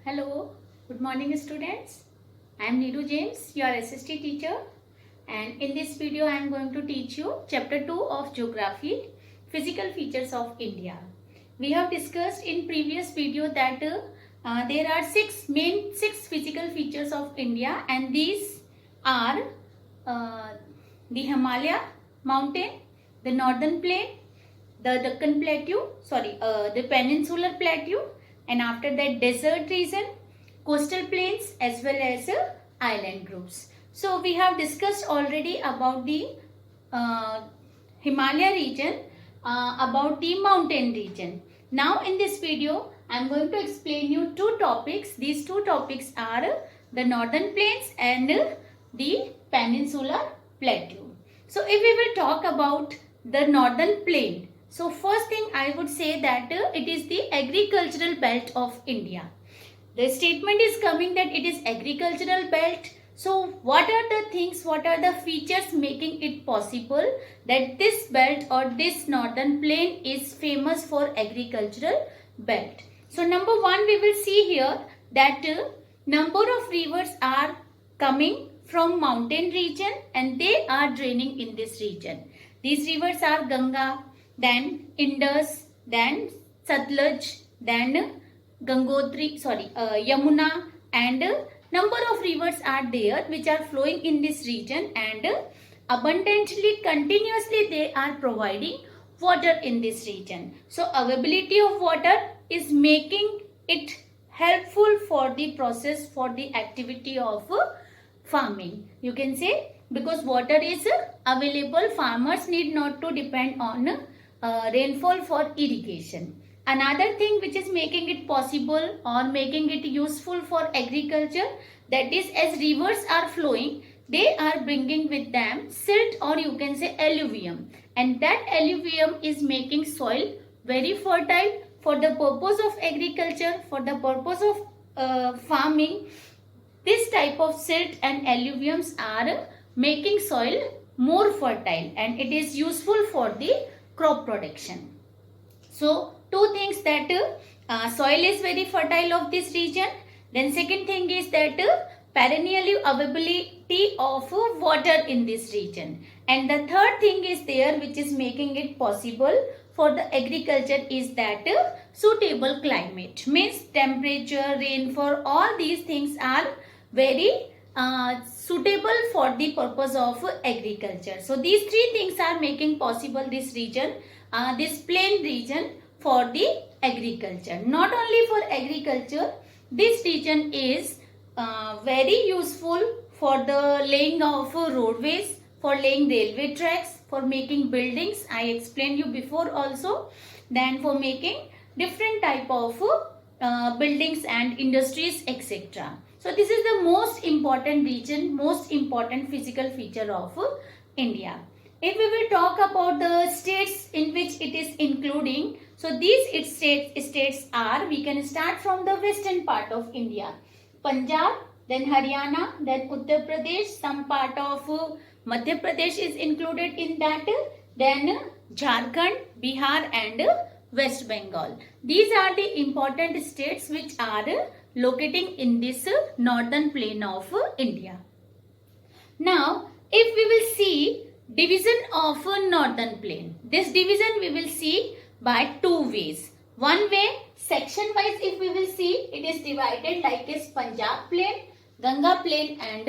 Hello, good morning students. I am Needu James, your SST teacher, and in this video I am going to teach you chapter 2 of Geography, Physical Features of India. We have discussed in previous video that there are six physical features of India, and these are the Himalaya mountain, the northern plain, the Deccan plateau, the peninsular plateau, and after that desert region, coastal plains, as well as island groups. So we have discussed already about the Himalaya region, about the mountain region. Now in this video I am going to explain you two topics. These two topics are the northern plains and the peninsular plateau. So if we will talk about the northern plain, so first thing I would say that it is the agricultural belt of India. The statement is coming that it is agricultural belt. So what are the things, what are the features making it possible that this belt or this northern plain is famous for agricultural belt? So number one, we will see here that number of rivers are coming from mountain region and they are draining in this region. These rivers are Ganga, then Indus, then Satluj, then Yamuna, and number of rivers are there which are flowing in this region, and abundantly, continuously they are providing water in this region. So availability of water is making it helpful for the process, for the activity of farming. You can say, because water is available, farmers need not to depend on rainfall for irrigation. Another thing which is making it possible or making it useful for agriculture, that is, as rivers are flowing, they are bringing with them silt, or you can say alluvium, and that alluvium is making soil very fertile for the purpose of agriculture, for the purpose of farming. This type of silt and alluviums are making soil more fertile and it is useful for the crop production. So two things, that soil is very fertile of this region. Then second thing is that perennial availability of water in this region. And the third thing is there which is making it possible for the agriculture is that suitable climate. Means temperature, rainfall, all these things are very suitable for the purpose of agriculture. So these three things are making possible this region, this plain region, for the agriculture. Not only for agriculture, this region is very useful for the laying of roadways, for laying railway tracks, for making buildings. I explained you before also. Then for making different type of buildings and industries, etc. So this is the most important region, most important physical feature of India. If we will talk about the states in which it is including, so these states are, we can start from the western part of India. Punjab, then Haryana, then Uttar Pradesh, some part of Madhya Pradesh is included in that, then Jharkhand, Bihar and West Bengal. These are the important states which are locating in this northern plain of India. Now, if we will see division of northern plain, this division we will see by two ways. One way, section wise, if we will see, it is divided like as Punjab plain, Ganga plain and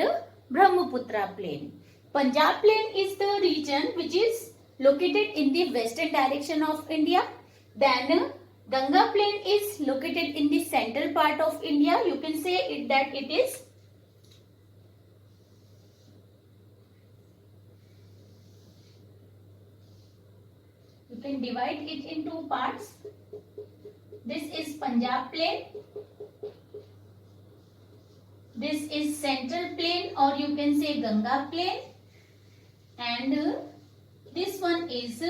Brahmaputra plain. Punjab plain is the region which is located in the western direction of India. Then Ganga plain is located in the central part of India. You can say that it is you can divide it in two parts. This is Punjab plain. This is central plain, or you can say Ganga plain. And this one is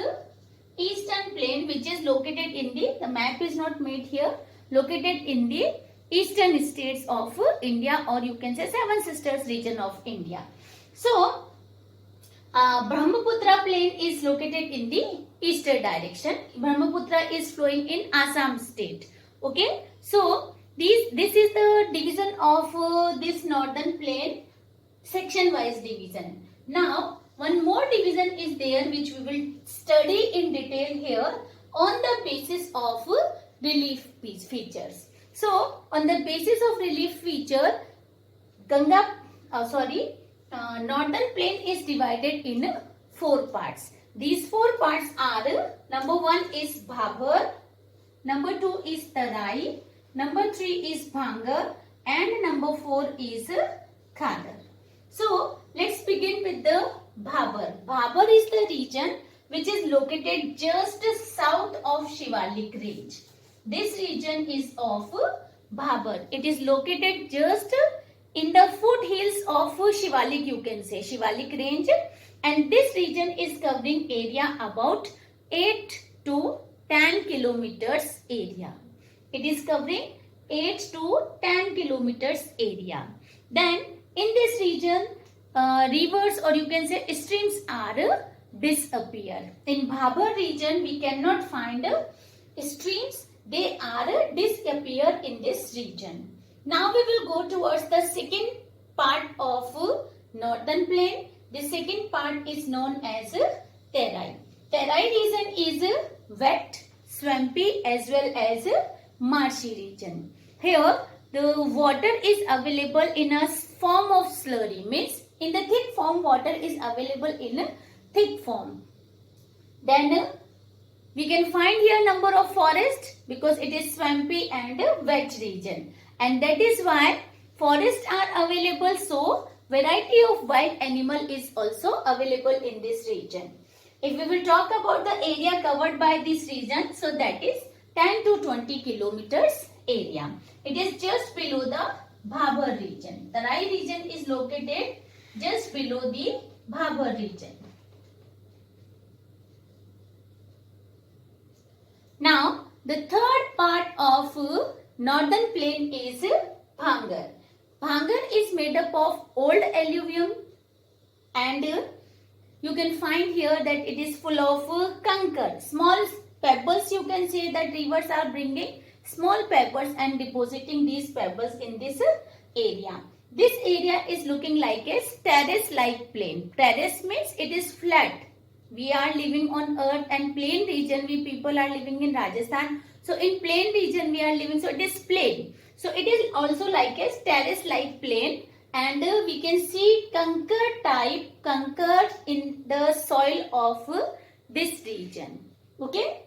eastern plain, which is located in the map is not made here, located in the eastern states of India, or you can say Seven Sisters region of India. So Brahmaputra plain is located in the eastern direction. Brahmaputra is flowing in Assam state. Okay. So This is the division of this northern plain, section wise division. Now one more division is there which we will study in detail here on the basis of relief features. So on the basis of relief feature, northern plain is divided in 4 parts. These 4 parts are, number 1 is Bhabur, number 2 is Tarai, number 3 is Bhangar, and number 4 is Khadar. So let's begin with the Bhabur. Bhabur is the region which is located just south of Shivalik range. This region is of Bhabur. It is located just in the foothills of Shivalik, you can say Shivalik range, and this region is covering area about 8 to 10 kilometers area. It is covering 8 to 10 kilometers area. Then in this region, rivers or you can say streams are disappear. In Bhabur region, we cannot find streams. They are disappear in this region. Now we will go towards the second part of northern plain. The second part is known as Terai. Terai region is wet, swampy as well as marshy region. Here the water is available in a form of slurry, means in the thick form water is available in a thick form. Then we can find here number of forests because it is swampy and wet region, and that is why forests are available, so variety of wild animal is also available in this region. If we will talk about the area covered by this region, so that is 10 to 20 kilometers area. It is just below the Bhabur region. The Terai region is located just below the Bhabur region. Now the third part of northern plain is Bhangar. Bhangar is made up of old alluvium, and you can find here that it is full of kankar, small pebbles. You can say that rivers are bringing small pebbles and depositing these pebbles in this area. This area is looking like a terrace like plain. Terrace means it is flat. We are living on earth, and plain region we people are living in Rajasthan. So in plain region we are living, so it is plain. So it is also like a terrace like plain, and we can see kankar in the soil of this region. Okay,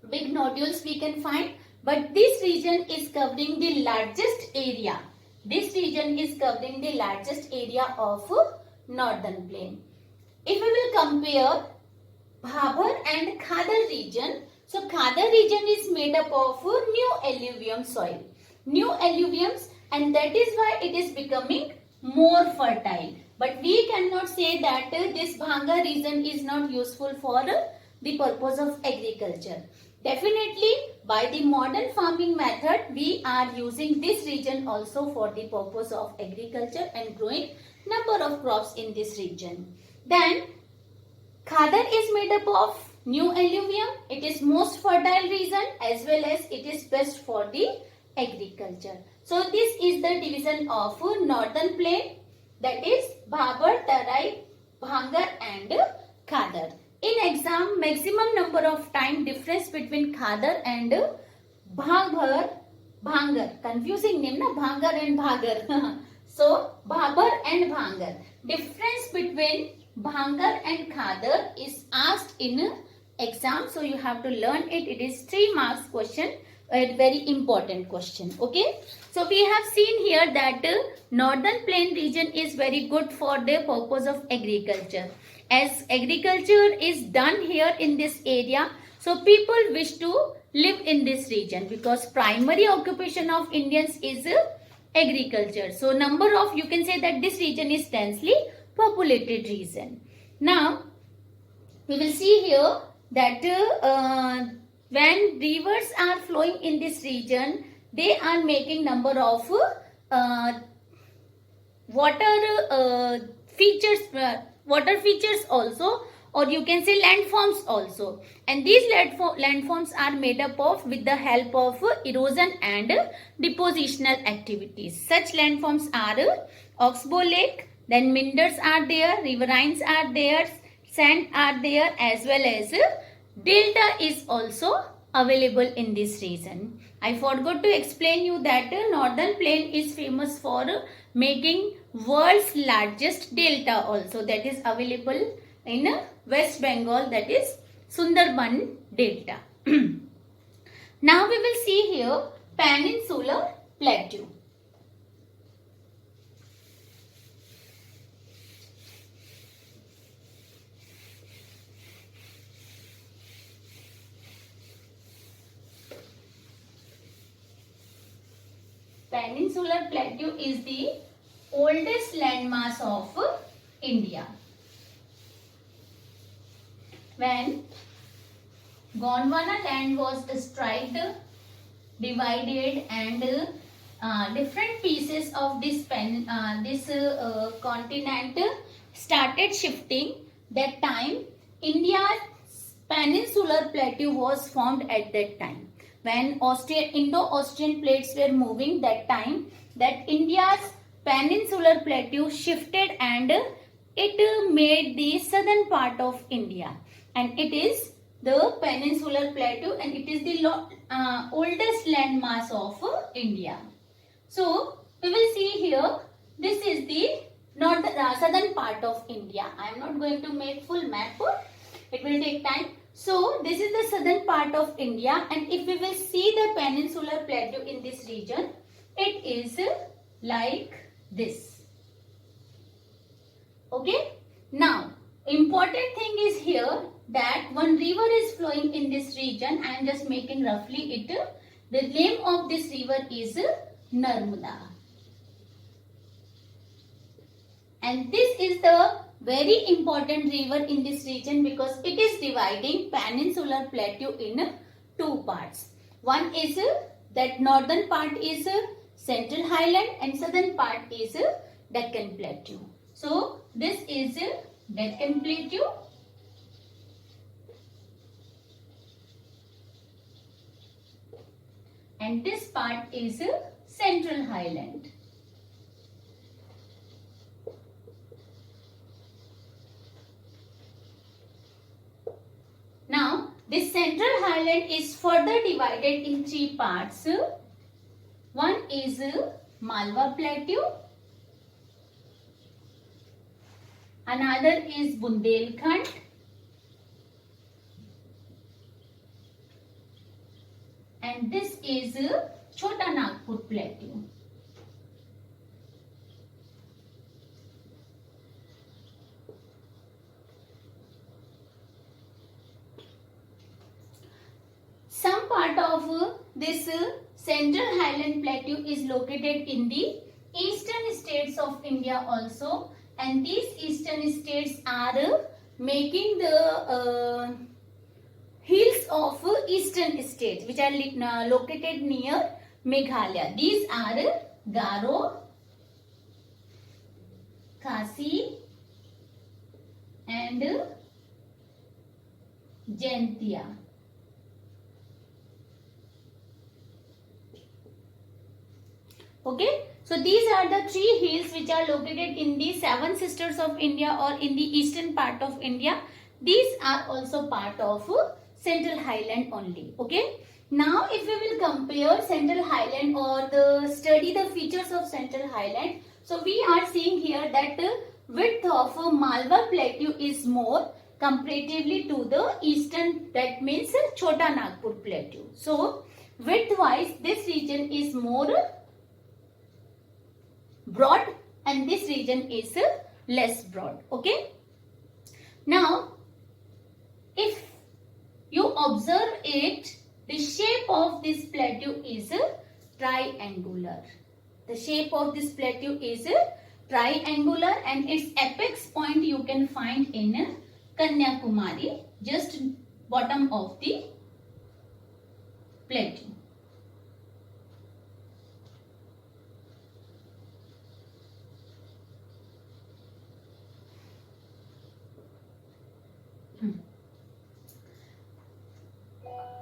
big nodules we can find, but this region is covering the largest area. This region is covering the largest area of northern plain. If we will compare Bhabur and Khadar region, so Khadar region is made up of new alluvium soil. New alluviums, and that is why it is becoming more fertile. But we cannot say that this Bhangar region is not useful for the purpose of agriculture. Definitely by the modern farming method we are using this region also for the purpose of agriculture and growing number of crops in this region. Then Khadar is made up of new alluvium. It is most fertile region as well as it is best for the agriculture. So this is the division of northern plain, that is Bhabur, Terai, Bhangar and Khadar. In exam, maximum number of time difference between Khadar and Bhangar. Confusing name na, Bhangar and Bhagar. So Bhabur and Bhangar. Difference between Bhangar and Khadar is asked in exam, so you have to learn it. It is 3 marks question. A very important question. Okay, so we have seen here that northern plain region is very good for the purpose of agriculture, as agriculture is done here in this area, so people wish to live in this region because primary occupation of Indians is agriculture. So number of, you can say that this region is densely populated region. Now we will see here that when rivers are flowing in this region, they are making number of water features also or you can say landforms also. And these landforms are made up of with the help of erosion and depositional activities. Such landforms are Oxbow Lake, then Minders are there, riverines are there, sand are there, as well as delta is also available in this region. I forgot to explain you that northern plain is famous for making world's largest delta also, that is available in West Bengal, that is Sundarban Delta. Now we will see here Peninsular Plateau. Peninsular Plateau is the oldest landmass of India. When Gondwana land was destroyed, divided, and different pieces of this continent started shifting, that time India's Peninsular Plateau was formed at that time. When Indo-Austrian plates were moving, that time that India's Peninsular Plateau shifted and it made the southern part of India, and it is the Peninsular Plateau, and it is the oldest landmass of India. So we will see here, this is the southern part of India. I am not going to make full map, it will take time. So this is the southern part of India, and if we will see the Peninsular Plateau in this region, it is like this. Okay. Now, important thing is here that one river is flowing in this region. I am just making roughly it. The name of this river is Narmada. And this is the very important river in this region because it is dividing Peninsular Plateau in two parts. One is that northern part is Central Highland and southern part is Deccan Plateau. So this is Deccan Plateau, and this part is Central Highland. Now, this Central Highland is further divided in three parts. One is Malwa Plateau, another is Bundelkhand, and this is Chota Nagpur Plateau. Some part of this Central Highland Plateau is located in the eastern states of India also, and these eastern states are making the hills of eastern states which are located near Meghalaya. These are Garo, Khasi and Jaintia. Okay, so these are the three hills which are located in the Seven Sisters of India or in the eastern part of India. These are also part of Central Highland only. Okay, now if we will compare Central Highland or study the features of Central Highland, so we are seeing here that width of Malwa Plateau is more comparatively to the eastern, that means Chota Nagpur Plateau. So width wise this region is more broad and this region is less broad. Okay, now if you observe it, the shape of this plateau is triangular. The shape of this plateau is triangular and its apex point you can find in Kanyakumari, just bottom of the plateau.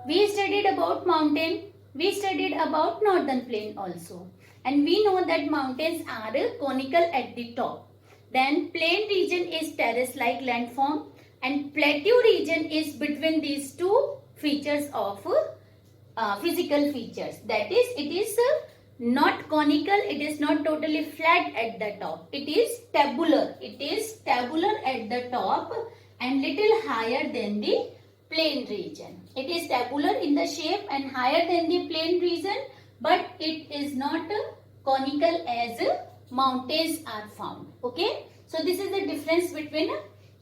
We studied about mountain. We studied about northern plain also. And we know that mountains are conical at the top. Then plain region is terrace-like landform. And plateau region is between these two features of physical features. That is, it is not conical, it is not totally flat at the top. It is tabular. It is tabular at the top and little higher than the plain region. It is tabular in the shape and higher than the plain region, but it is not conical as mountains are found. Okay. So this is the difference between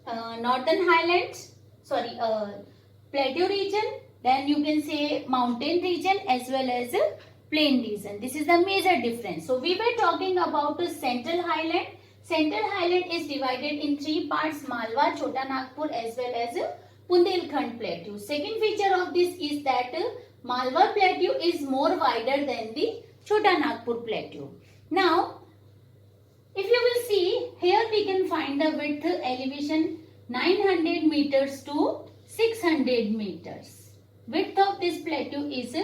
northern highlands, plateau region, then you can say mountain region as well as plain region. This is the major difference. So we were talking about the central highland. Central highland is divided in three parts: Malwa, Chota Nagpur as well as Bundelkhand plateau. Second feature of this is that Malwa plateau is more wider than the Chota Nagpur plateau. Now, if you will see, here we can find the width elevation 900 meters to 600 meters. Width of this plateau is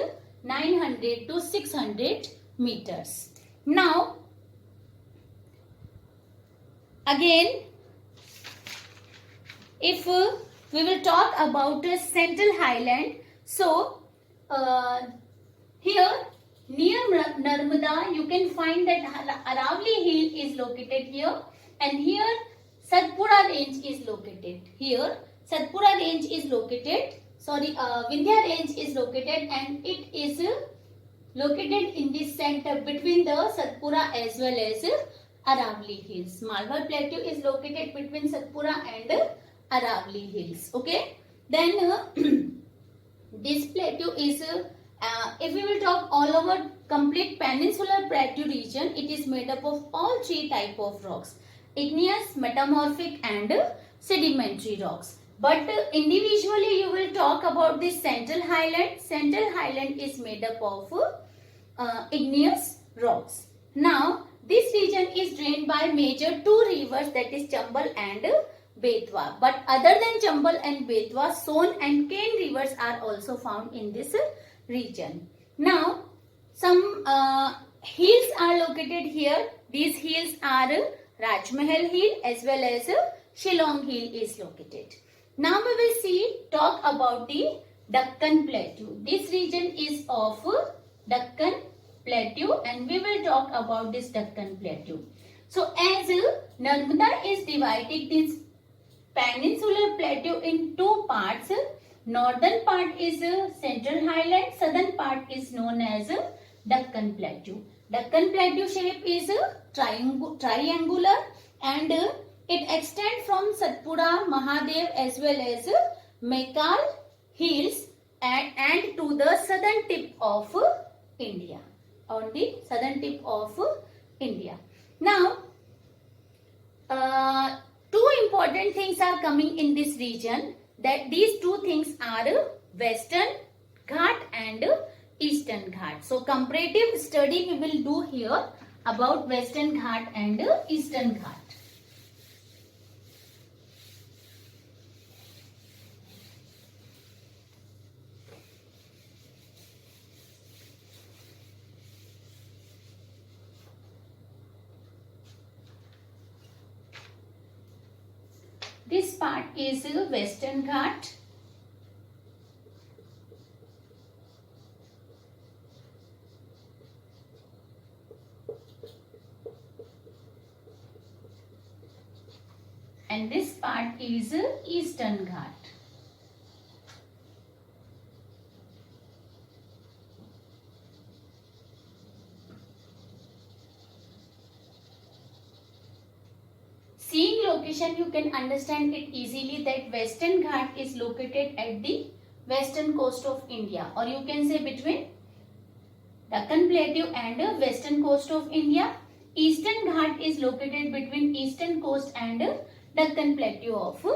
900 to 600 meters. Now, again, if we will talk about central highland, so here near Narmada, you can find that Aravali hill is located here, and here Satpura range is located. Here Satpura range is located. Vindhya range is located, and it is located in the center between the Satpura as well as Aravali hills. Malwa plateau is located between Satpura and Aravali hills. Okay. Then this plateau is if we will talk all over complete peninsular plateau region, it is made up of all three type of rocks: igneous, metamorphic and sedimentary rocks. But individually you will talk about this central highland. Central highland is made up of igneous rocks. Now this region is drained by major two rivers, that is Chambal and Betwa. But other than Chambal and Betwa, Son and Ken rivers are also found in this region. Now some hills are located here. These hills are Rajmahal Hill as well as Shillong Hill is located. Now we will talk about the Deccan Plateau. This region is of Deccan Plateau, and we will talk about this Deccan Plateau. So as Narmada is dividing this peninsular plateau in two parts. Northern part is Central Highland, southern part is known as Deccan Plateau. Deccan Plateau shape is triangular, and it extends from Satpura, Mahadev as well as Mekal hills and to the southern tip of India. On the southern tip of India. Now, two important things are coming in this region. That these two things are Western Ghat and Eastern Ghat. So comparative study we will do here about Western Ghat and Eastern Ghat. This part is Western Ghat. And this part is Eastern Ghat. Seeing location, you can understand it easily that Western Ghat is located at the western coast of India, or you can say between Deccan Plateau and western coast of India. Eastern Ghat is located between eastern coast and Deccan Plateau of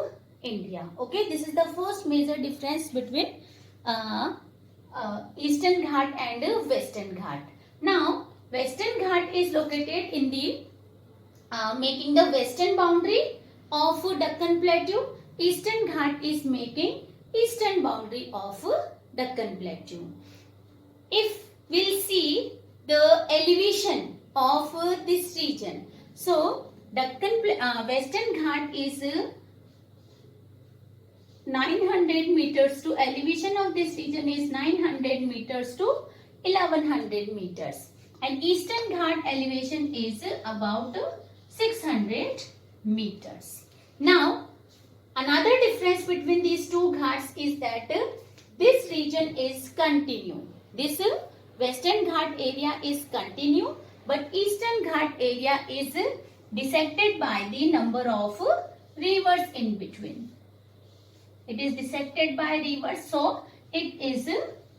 India. Okay, this is the first major difference between Eastern Ghat and Western Ghat. Now, Western Ghat is located in the making the western boundary of Deccan Plateau. Eastern Ghat is making eastern boundary of Deccan Plateau. If we'll see the elevation of this region, so Western Ghat is 900 meters to elevation of this region is 900 meters to 1100 meters, and Eastern Ghat elevation is about 600 meters. Now, another difference between these two ghats is that this region is continuous. This Western Ghat area is continuous, but Eastern Ghat area is dissected by the number of rivers in between. It is dissected by rivers, so it is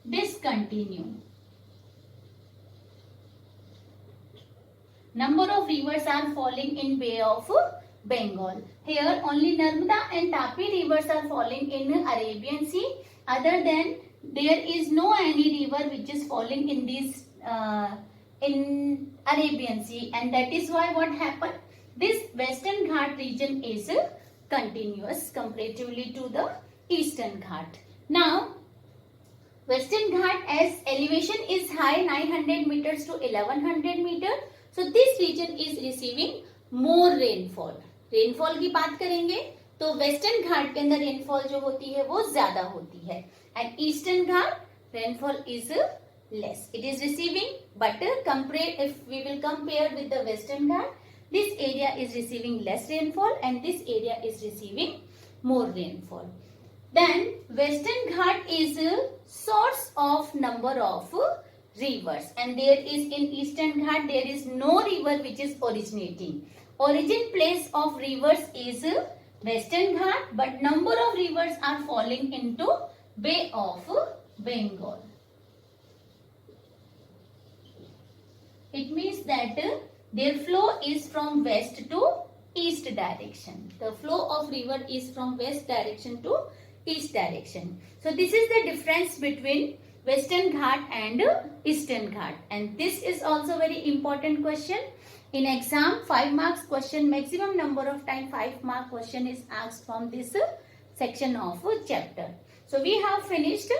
discontinued. Number of rivers are falling in Bay of Bengal. Here only Narmada and Tapi rivers are falling in Arabian Sea. Other than there is no any river which is falling in this in Arabian Sea, and that is why what happened? This Western Ghat region is continuous comparatively to the Eastern Ghat. Now, Western Ghat as elevation is high 900 meters to 1100 meters. So this region is receiving more rainfall. Rainfall की बात करेंगे तो western घाट के अंदर rainfall जो होती है वो ज्यादा होती है, and eastern Ghat rainfall is less. It is receiving, but if we will compare with the Western Ghat, this area is receiving less rainfall and this area is receiving more rainfall. Then Western Ghat is a source of number of rivers, and there is in Eastern Ghat there is no river which is originating. Origin place of rivers is Western Ghat, but number of rivers are falling into Bay of Bengal. It means that their flow is from west to east direction. The flow of river is from west direction to east direction. So this is the difference between Western Ghat and Eastern Ghat, and this is also very important question. In exam 5 marks question, maximum number of time 5 mark question is asked from this section of chapter. So we have finished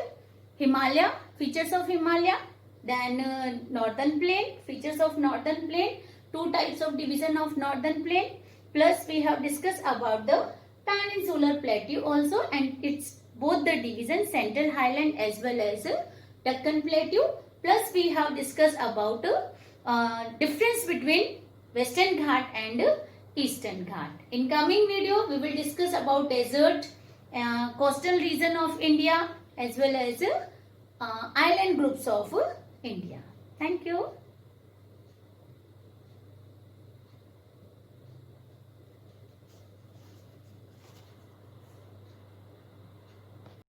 Himalaya, features of Himalaya, then northern plain, features of northern plain, 2 types of division of northern plain, plus we have discussed about the peninsular plateau also, and it's both the division central highland as well as Deccan Plateau, plus we have discussed about difference between Western Ghat and Eastern Ghat. In coming video we will discuss about desert, coastal region of India as well as island groups of India. Thank you.